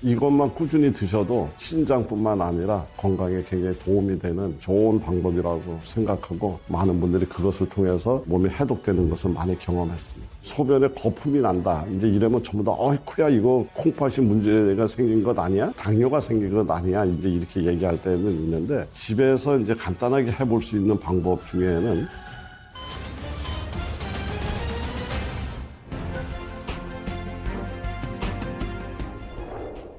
이것만 꾸준히 드셔도 신장뿐만 아니라 건강에 굉장히 도움이 되는 좋은 방법이라고 생각하고 많은 분들이 그것을 통해서 몸이 해독되는 것을 많이 경험했습니다. 소변에 거품이 난다. 이제 이러면 전부 다 어이쿠야 이거 콩팥이 문제가 생긴 것 아니야? 당뇨가 생긴 것 아니야? 이제 이렇게 얘기할 때는 있는데 집에서 이제 간단하게 해볼 수 있는 방법 중에는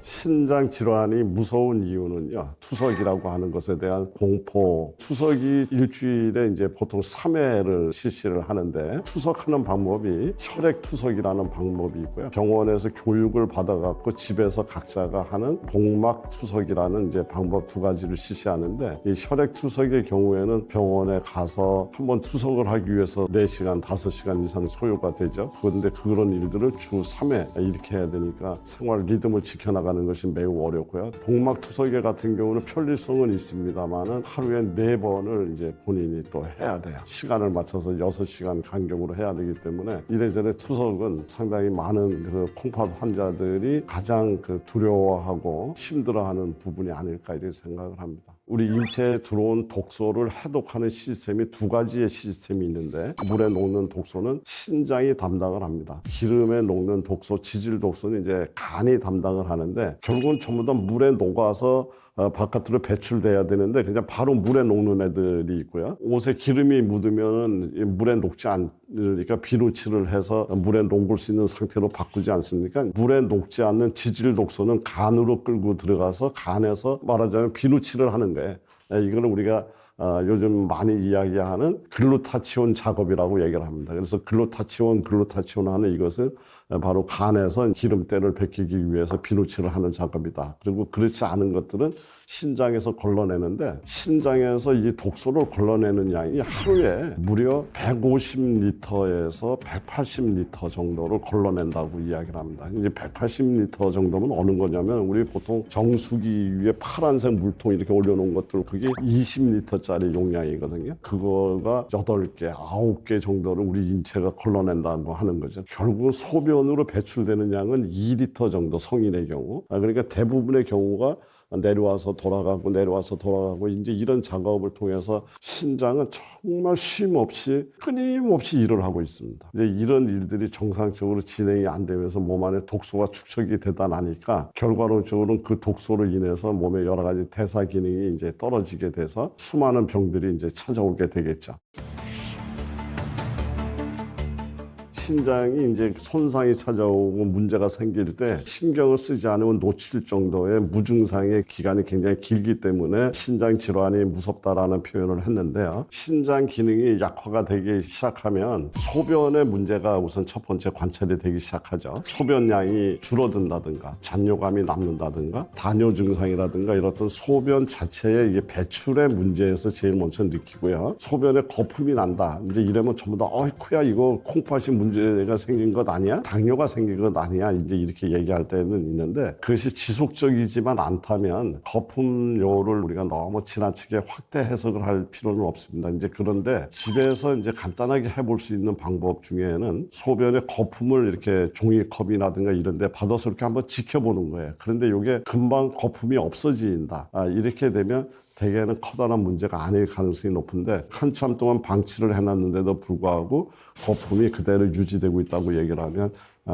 신장 질환이 무서운 이유는요, 투석이라고 하는 것에 대한 공포. 투석이 일주일에 이제 보통 3회를 실시를 하는데, 투석하는 방법이 혈액 투석이라는 방법이 있고요. 병원에서 교육을 받아갖고 집에서 각자가 하는 복막 투석이라는 이제 방법 두 가지를 실시하는데, 이 혈액 투석의 경우에는 병원에 가서 한번 투석을 하기 위해서 4시간, 5시간 이상 소요가 되죠. 그런데 그런 일들을 주 3회 이렇게 해야 되니까 생활 리듬을 지켜나가는 것이 매우 어렵고요. 복막 투석에 같은 경우는 편리성은 있습니다만은 하루에 4번을 이제 본인이 또 해야 돼요. 시간을 맞춰서 6시간 간격으로 해야 되기 때문에 이래저래 투석은 상당히 많은 그 콩팥 환자들이 가장 그 두려워하고 힘들어하는 부분이 아닐까 이렇게 생각을 합니다. 우리 인체에 들어온 독소를 해독하는 시스템이 두 가지의 시스템이 있는데, 물에 녹는 독소는 신장이 담당을 합니다. 기름에 녹는 독소, 지질 독소는 이제 간이 담당을 하는데, 결국은 전부 다 물에 녹아서 바깥으로 배출돼야 되는데 그냥 바로 물에 녹는 애들이 있고요. 옷에 기름이 묻으면 물에 녹지 않으니까 비누칠을 해서 물에 녹을 수 있는 상태로 바꾸지 않습니까? 물에 녹지 않는 지질 독소는 간으로 끌고 들어가서 간에서 말하자면 비누칠을 하는 거예요. 이거는 우리가 요즘 많이 이야기하는 글루타치온 작업이라고 얘기를 합니다. 그래서 글루타치온 하는 이것은 바로 간에서 기름때를 벗기기 위해서 비누칠을 하는 작업이다. 그리고 그렇지 않은 것들은 신장에서 걸러내는데, 신장에서 이 독소를 걸러내는 양이 하루에 무려 150리터에서 180리터 정도를 걸러낸다고 이야기를 합니다. 이제 180리터 정도면 어느 거냐면 우리 보통 정수기 위에 파란색 물통 이렇게 올려놓은 것들, 그게 20리터짜리 용량이거든요. 그거가 8개, 9개 정도를 우리 인체가 걸러낸다고 하는 거죠. 결국 소변으로 배출되는 양은 2리터 정도, 성인의 경우. 그러니까 대부분의 경우가 내려와서 돌아가고 이제 이런 작업을 통해서 신장은 정말 끊임없이 일을 하고 있습니다. 이제 이런 일들이 정상적으로 진행이 안 되면서 몸 안에 독소가 축적이 되다 나니까 결과론적으로는 그 독소로 인해서 몸의 여러 가지 대사 기능이 이제 떨어지게 돼서 수많은 병들이 이제 찾아오게 되겠죠. 신장이 이제 손상이 찾아오고 문제가 생길 때 신경을 쓰지 않으면 놓칠 정도의 무증상의 기간이 굉장히 길기 때문에 신장 질환이 무섭다라는 표현을 했는데요. 신장 기능이 약화가 되기 시작하면 소변의 문제가 우선 첫 번째 관찰이 되기 시작하죠. 소변량이 줄어든다든가 잔뇨감이 남는다든가 다뇨 증상이라든가 이렇던 소변 자체의 이게 배출의 문제에서 제일 먼저 느끼고요. 소변에 거품이 난다. 이제 이러면 전부 다 어이쿠야 이거 콩팥이 문제가 생긴 것 아니야? 당뇨가 생긴 것 아니야? 이제 이렇게 얘기할 때는 있는데, 그것이 지속적이지만 않다면 거품료를 우리가 너무 지나치게 확대 해석을 할 필요는 없습니다. 이제 그런데 집에서 이제 간단하게 해볼 수 있는 방법 중에는 소변에 거품을 이렇게 종이컵이라든가 이런 데 받아서 이렇게 한번 지켜보는 거예요. 그런데 이게 금방 거품이 없어진다. 이렇게 되면 대개는 커다란 문제가 아닐 가능성이 높은데, 한참 동안 방치를 해놨는데도 불구하고 거품이 그대로 유지되고 있다고 얘기를 하면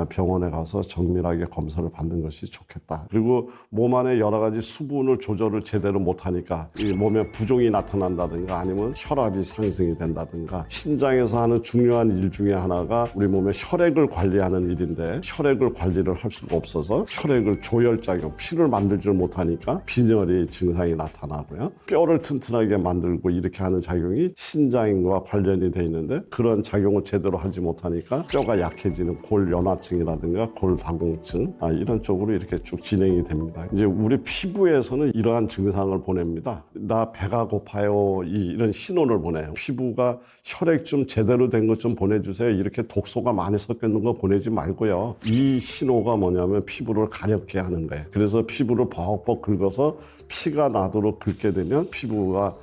병원에 가서 정밀하게 검사를 받는 것이 좋겠다. 그리고 몸 안에 여러 가지 수분을 조절을 제대로 못하니까 이 몸에 부종이 나타난다든가 아니면 혈압이 상승이 된다든가, 신장에서 하는 중요한 일 중에 하나가 우리 몸의 혈액을 관리하는 일인데 혈액을 관리를 할 수가 없어서 혈액을 조혈작용, 피를 만들지 못하니까 빈혈이 증상이 나타나고요. 뼈를 튼튼하게 만들고 이렇게 하는 작용이 신장과 관련이 돼 있는데, 그런 작용을 제대로 하지 못하니까 뼈가 약해지는 골연화증이라든가 골다공증, 이런 쪽으로 이렇게 쭉 진행이 됩니다. 이제 우리 피부에서는 이러한 증상을 보냅니다. 나 배가 고파요, 이런 신호를 보내요. 피부가 혈액 좀 제대로 된 것 좀 보내주세요. 이렇게 독소가 많이 섞여 있는 거 보내지 말고요. 이 신호가 뭐냐면 피부를 가렵게 하는 거예요. 그래서 피부를 벅벅 긁어서 피가 나도록 긁게 되면 피부가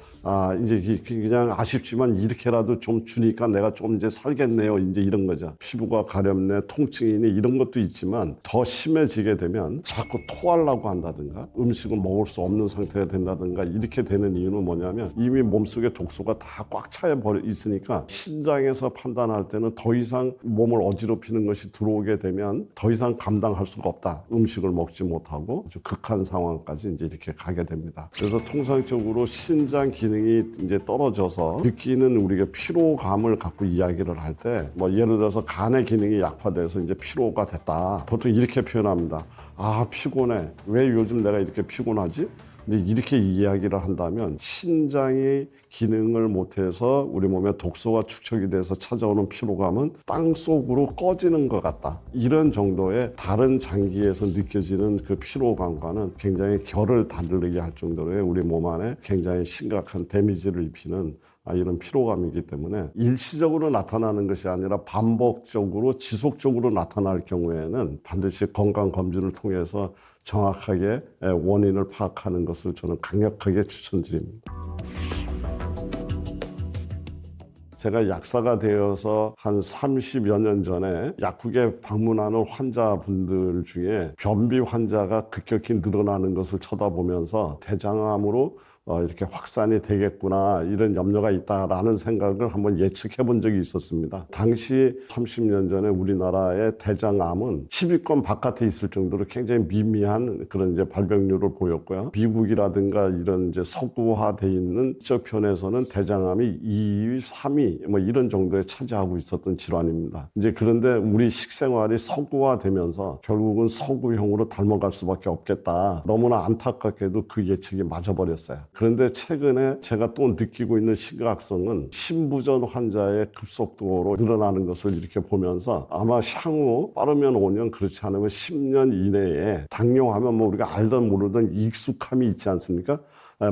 이제 그냥 아쉽지만 이렇게라도 좀 주니까 내가 좀 이제 살겠네요. 이제 이런 거죠. 피부가 가렵네, 통증이니 이런 것도 있지만 더 심해지게 되면 자꾸 토하려고 한다든가 음식을 먹을 수 없는 상태가 된다든가 이렇게 되는 이유는 뭐냐면 이미 몸속에 독소가 다 꽉 차 있으니까 신장에서 판단할 때는 더 이상 몸을 어지럽히는 것이 들어오게 되면 더 이상 감당할 수가 없다. 음식을 먹지 못하고 아주 극한 상황까지 이제 이렇게 가게 됩니다. 그래서 통상적으로 신장 기능이 이제 떨어져서 느끼는 우리가 피로감을 갖고 이야기를 할 때 뭐 예를 들어서 간의 기능이 약화돼서 이제 피로가 됐다. 보통 이렇게 표현합니다. 피곤해. 왜 요즘 내가 이렇게 피곤하지? 근데 이렇게 이야기를 한다면 신장이 기능을 못해서 우리 몸에 독소가 축적이 돼서 찾아오는 피로감은 땅속으로 꺼지는 것 같다. 이런 정도의 다른 장기에서 느껴지는 그 피로감과는 굉장히 결을 다르게 할 정도로의 우리 몸 안에 굉장히 심각한 데미지를 입히는 이런 피로감이기 때문에 일시적으로 나타나는 것이 아니라 반복적으로 지속적으로 나타날 경우에는 반드시 건강검진을 통해서 정확하게 원인을 파악하는 것을 저는 강력하게 추천드립니다. 제가 약사가 되어서 한 30여 년 전에 약국에 방문하는 환자분들 중에 변비 환자가 급격히 늘어나는 것을 쳐다보면서 대장암으로 이렇게 확산이 되겠구나 이런 염려가 있다라는 생각을 한번 예측해 본 적이 있었습니다. 당시 30년 전에 우리나라의 대장암은 10위권 바깥에 있을 정도로 굉장히 미미한 그런 이제 발병률을 보였고요. 미국이라든가 이런 이제 서구화돼 있는 지적편에서는 대장암이 2위, 3위 뭐 이런 정도에 차지하고 있었던 질환입니다. 이제 그런데 우리 식생활이 서구화되면서 결국은 서구형으로 닮아갈 수밖에 없겠다. 너무나 안타깝게도 그 예측이 맞아버렸어요. 그런데 최근에 제가 또 느끼고 있는 심각성은 신부전 환자의 급속도로 늘어나는 것을 이렇게 보면서 아마 향후 빠르면 5년 그렇지 않으면 10년 이내에 당뇨하면 뭐 우리가 알던 모르던 익숙함이 있지 않습니까?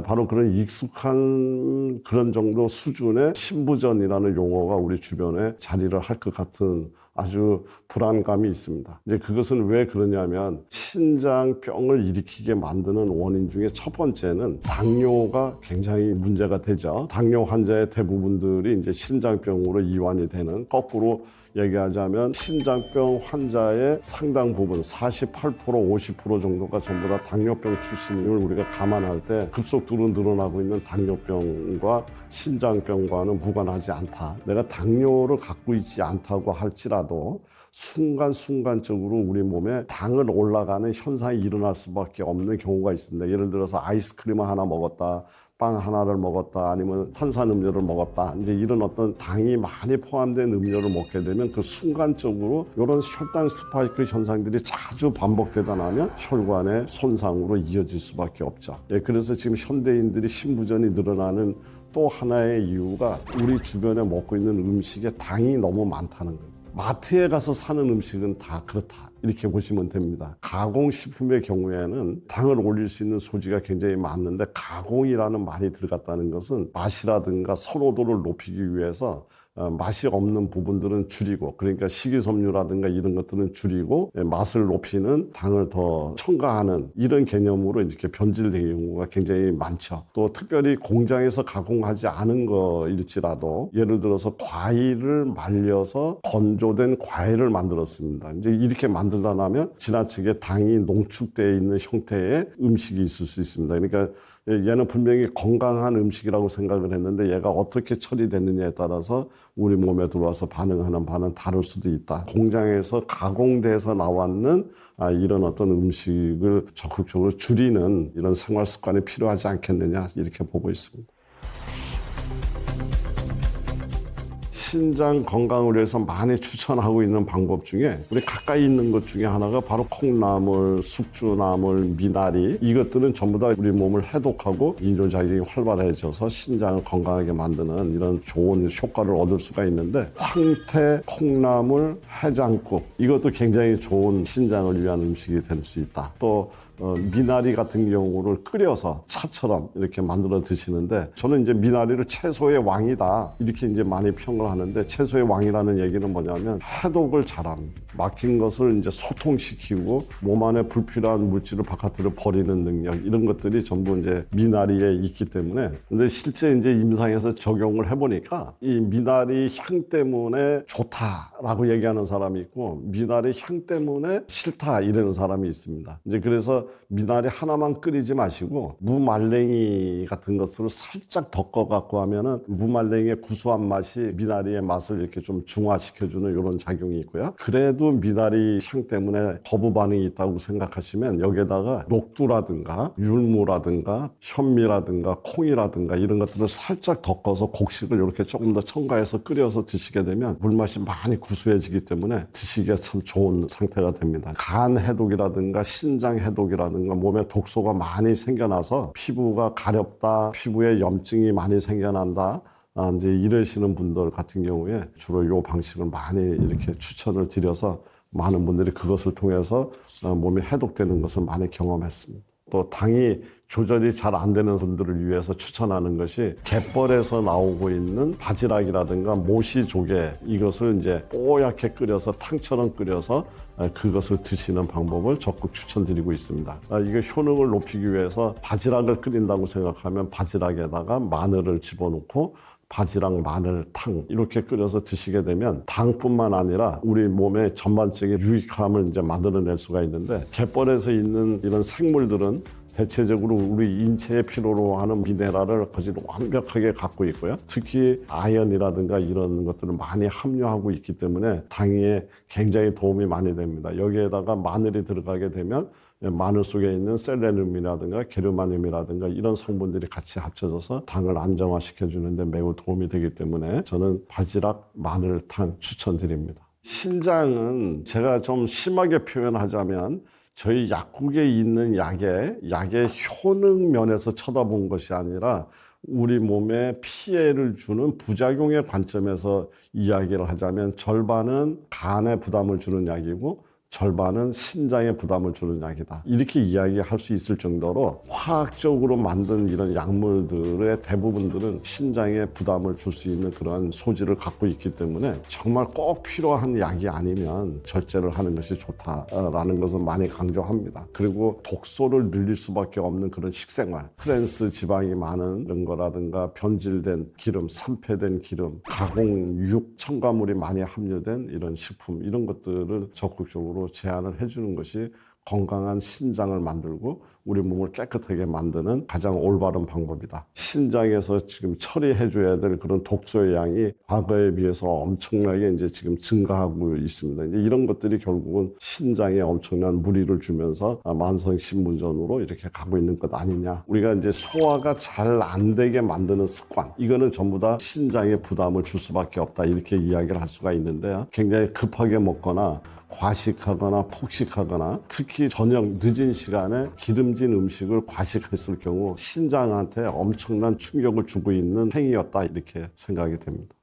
바로 그런 익숙한 그런 정도 수준의 신부전이라는 용어가 우리 주변에 자리를 할 것 같은 아주 불안감이 있습니다. 이제 그것은 왜 그러냐면 신장병을 일으키게 만드는 원인 중에 첫 번째는 당뇨가 굉장히 문제가 되죠. 당뇨 환자의 대부분들이 이제 신장병으로 이완이 되는, 거꾸로 얘기하자면 신장병 환자의 상당 부분 48%, 50% 정도가 전부 다 당뇨병 출신임을 우리가 감안할 때 급속도로 늘어나고 있는 당뇨병과 신장병과는 무관하지 않다. 내가 당뇨를 갖고 있지 않다고 할지라도 순간순간적으로 우리 몸에 당을 올라가는 현상이 일어날 수밖에 없는 경우가 있습니다. 예를 들어서 아이스크림 하나 먹었다, 빵 하나를 먹었다, 아니면 탄산음료를 먹었다, 이제 이런 어떤 당이 많이 포함된 음료를 먹게 되면 그 순간적으로 이런 혈당 스파이크 현상들이 자주 반복되다 나면 혈관의 손상으로 이어질 수밖에 없죠. 그래서 지금 현대인들이 신부전이 늘어나는 또 하나의 이유가 우리 주변에 먹고 있는 음식에 당이 너무 많다는 거예요. 마트에 가서 사는 음식은 다 그렇다, 이렇게 보시면 됩니다. 가공식품의 경우에는 당을 올릴 수 있는 소지가 굉장히 많은데 가공이라는 말이 들어갔다는 것은 맛이라든가 선호도를 높이기 위해서 맛이 없는 부분들은 줄이고, 그러니까 식이섬유라든가 이런 것들은 줄이고 맛을 높이는 당을 더 첨가하는 이런 개념으로 이렇게 변질되는 경우가 굉장히 많죠. 또 특별히 공장에서 가공하지 않은 거일지라도 예를 들어서 과일을 말려서 건조된 과일을 만들었습니다. 이제 이렇게 만들다 나면 지나치게 당이 농축되어 있는 형태의 음식이 있을 수 있습니다. 그러니까 얘는 분명히 건강한 음식이라고 생각을 했는데 얘가 어떻게 처리됐느냐에 따라서 우리 몸에 들어와서 반응하는 바는 다를 수도 있다. 공장에서 가공돼서 나왔는 이런 어떤 음식을 적극적으로 줄이는 이런 생활 습관이 필요하지 않겠느냐, 이렇게 보고 있습니다. 신장 건강을 위해서 많이 추천하고 있는 방법 중에 우리 가까이 있는 것 중에 하나가 바로 콩나물, 숙주나물, 미나리, 이것들은 전부 다 우리 몸을 해독하고 이뇨작용이 활발해져서 신장을 건강하게 만드는 이런 좋은 효과를 얻을 수가 있는데, 황태, 콩나물, 해장국, 이것도 굉장히 좋은 신장을 위한 음식이 될 수 있다. 또 미나리 같은 경우를 끓여서 차처럼 이렇게 만들어 드시는데 저는 이제 미나리를 채소의 왕이다 이렇게 이제 많이 평을 하는데 채소의 왕이라는 얘기는 뭐냐면 해독을 잘함, 막힌 것을 이제 소통시키고 몸 안에 불필요한 물질을 바깥으로 버리는 능력 이런 것들이 전부 이제 미나리에 있기 때문에 근데 실제 이제 임상에서 적용을 해보니까 이 미나리 향 때문에 좋다라고 얘기하는 사람이 있고 미나리 향 때문에 싫다 이러는 사람이 있습니다. 이제 그래서 미나리 하나만 끓이지 마시고 무말랭이 같은 것을 살짝 덮어 갖고 하면은 무말랭이의 구수한 맛이 미나리의 맛을 이렇게 좀 중화시켜주는 이런 작용이 있고요. 그래도 미나리 향 때문에 거부 반응이 있다고 생각하시면 여기에다가 녹두라든가 율무라든가 현미라든가 콩이라든가 이런 것들을 살짝 덮어서 곡식을 이렇게 조금 더 첨가해서 끓여서 드시게 되면 물맛이 많이 구수해지기 때문에 드시기가 참 좋은 상태가 됩니다. 간 해독이라든가 신장 해독이라든가 몸에 독소가 많이 생겨나서 피부가 가렵다, 피부에 염증이 많이 생겨난다. 이제 이러시는 분들 같은 경우에 주로 이 방식을 많이 이렇게 추천을 드려서 많은 분들이 그것을 통해서 몸이 해독되는 것을 많이 경험했습니다. 또 당이 조절이 잘 안 되는 분들을 위해서 추천하는 것이 갯벌에서 나오고 있는 바지락이라든가 모시조개 이것을 이제 뽀얗게 끓여서 탕처럼 끓여서 그것을 드시는 방법을 적극 추천드리고 있습니다. 이게 효능을 높이기 위해서 바지락을 끓인다고 생각하면 바지락에다가 마늘을 집어넣고 바지락 마늘탕 이렇게 끓여서 드시게 되면 당뿐만 아니라 우리 몸의 전반적인 유익함을 이제 만들어낼 수가 있는데 갯벌에서 있는 이런 생물들은 대체적으로 우리 인체에 필요로 하는 미네랄을 거의 완벽하게 갖고 있고요. 특히 아연이라든가 이런 것들을 많이 함유하고 있기 때문에 당에 굉장히 도움이 많이 됩니다. 여기에다가 마늘이 들어가게 되면 마늘 속에 있는 셀레늄이라든가 게르마늄이라든가 이런 성분들이 같이 합쳐져서 당을 안정화시켜 주는데 매우 도움이 되기 때문에 저는 바지락 마늘탕 추천드립니다. 신장은 제가 좀 심하게 표현하자면 저희 약국에 있는 약의 효능 면에서 쳐다본 것이 아니라 우리 몸에 피해를 주는 부작용의 관점에서 이야기를 하자면 절반은 간에 부담을 주는 약이고 절반은 신장에 부담을 주는 약이다. 이렇게 이야기할 수 있을 정도로 화학적으로 만든 이런 약물들의 대부분들은 신장에 부담을 줄 수 있는 그러한 소질을 갖고 있기 때문에 정말 꼭 필요한 약이 아니면 절제를 하는 것이 좋다라는 것을 많이 강조합니다. 그리고 독소를 늘릴 수밖에 없는 그런 식생활, 트랜스 지방이 많은 이런 거라든가 변질된 기름, 산패된 기름, 가공육, 첨가물이 많이 함유된 이런 식품 이런 것들을 적극적으로 제한을 해주는 것이 건강한 신장을 만들고 우리 몸을 깨끗하게 만드는 가장 올바른 방법이다. 신장에서 지금 처리해줘야 될 그런 독소의 양이 과거에 비해서 엄청나게 이제 지금 증가하고 있습니다. 이제 이런 것들이 결국은 신장에 엄청난 무리를 주면서 만성신문전으로 이렇게 가고 있는 것 아니냐. 우리가 이제 소화가 잘 안 되게 만드는 습관, 이거는 전부 다 신장에 부담을 줄 수밖에 없다. 이렇게 이야기를 할 수가 있는데요. 굉장히 급하게 먹거나 과식하거나 폭식하거나 특히 저녁 늦은 시간에 기름진 음식을 과식했을 경우 신장한테 엄청난 충격을 주고 있는 행위였다 이렇게 생각이 됩니다.